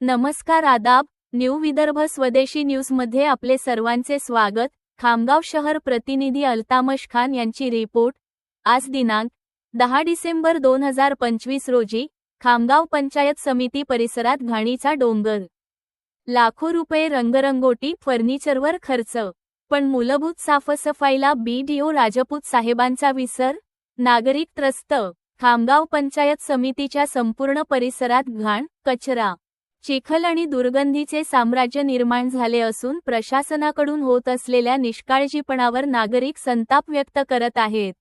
नमस्कार आदाब, न्यू विदर्भ स्वदेशी न्यूजमध्ये आपले सर्वांचे स्वागत। खामगाव शहर प्रतिनिधी अल्तामश खान यांची रिपोर्ट। आज दिनांक 10 डिसेंबर 2025 रोजी खामगाव पंचायत समिती परिसरात घाणीचा डोंगर, लाखो रुपये रंगरंगोटी फर्निचरवर खर्च, पण मूलभूत साफसफाईला BDO राजपूत साहेबांचा विसर। नागरिक त्रस्त। खामगाव पंचायत समितीच्या संपूर्ण परिसरात घाण, कचरा, चिखल आणि दुर्गंधीचे साम्राज्य निर्माण झाले असून प्रशासनाकडून होत असलेल्या निष्काळजीपणावर नागरिक संताप व्यक्त करत आहेत।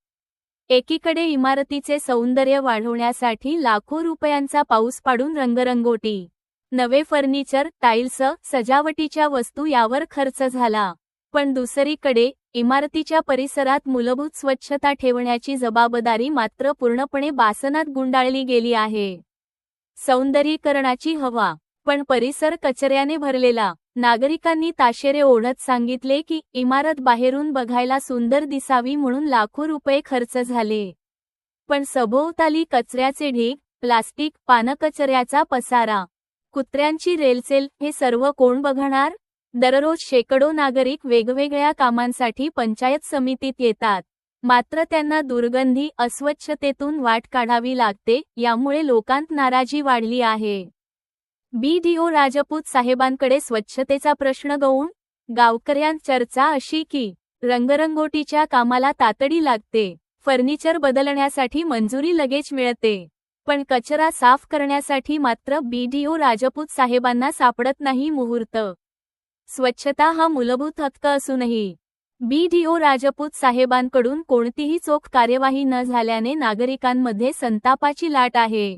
एकीकडे इमारतीचे सौंदर्य वाढवण्यासाठी लाखो रुपयांचा पाऊस पाडून रंगरंगोटी, नवे फर्निचर, टाइल्स, सजावटीच्या वस्तू यावर खर्च झाला, पण दुसरीकडे इमारतीच्या परिसरात मूलभूत स्वच्छता ठेवण्याची जबाबदारी मात्र पूर्णपणे बासनात गुंडाळली गेली आहे। सौंदर्यीकरणाची हवा, पण परिसर कचऱ्याने भरलेला। नागरिकांनी ताशेरे ओढत सांगितले की इमारत बाहेरून बघायला सुंदर दिसावी म्हणून लाखो रुपये खर्च झाले, पण सभोवताली कचऱ्याचे ढीग, प्लास्टिक, पानकचऱ्याचा पसारा, कुत्र्यांची रेलचेल, हे सर्व कोण बघणार? दररोज शेकडो नागरिक वेगवेगळ्या कामांसाठी पंचायत समितीत येतात, मात्र त्यांना दुर्गंधी, अस्वच्छतेतून वाट काढावी लागते। यामुळे लोकांत नाराजी वाढली आहे। BDO राजपूत साहेबांकडे स्वच्छतेचा प्रश्न गौण। गावकऱ्यांत चर्चा अशी की रंगरंगोटीच्या कामाला तातडी लागते, फर्निचर बदलण्यासाठी मंजुरी लगेच मिळते, पण कचरा साफ करण्यासाठी मात्र BDO राजपूत साहेबांना सापडत नाही मुहूर्त। स्वच्छता हा मूलभूत हक्क असूनही BDO राजपूत साहेबांकडून कोणतीही चोख कार्यवाही न झाल्याने नागरिकांमध्ये संतापाची लाट आहे।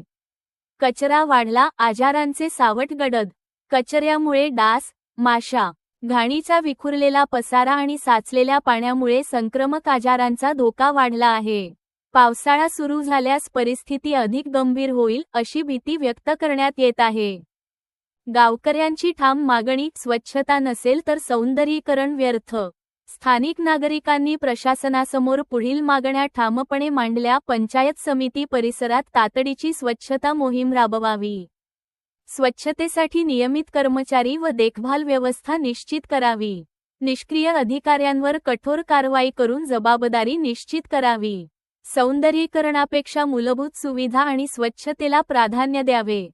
कचरा वाढला, आजारांचे सावट गडद। कचऱ्यामुळे डास, माशा, घाणीचा विखुरलेला पसारा आणि साचलेल्या पाण्यामुळे संक्रमक आजारांचा धोका वाढला आहे। पावसाळा सुरू झाल्यास परिस्थिती अधिक गंभीर होईल अशी भीती व्यक्त करण्यात येत आहे। गावकऱ्यांची ठाम मागणी, स्वच्छता नसेल तर सौंदर्यीकरण व्यर्थ। स्थानिक नागरिकांनी प्रशासनासमोर पुढील मागण्या ठामपणे मांडल्या। पंचायत समिती परिसरात तातडीची स्वच्छता मोहीम राबवावी, स्वच्छतेसाठी नियमित कर्मचारी व देखभाल व्यवस्था निश्चित करावी, निष्क्रिय अधिकाऱ्यांवर कठोर कारवाई करून जबाबदारी निश्चित करावी, सौंदर्यीकरणापेक्षा मूलभूत सुविधा आणि स्वच्छतेला प्राधान्य द्यावे।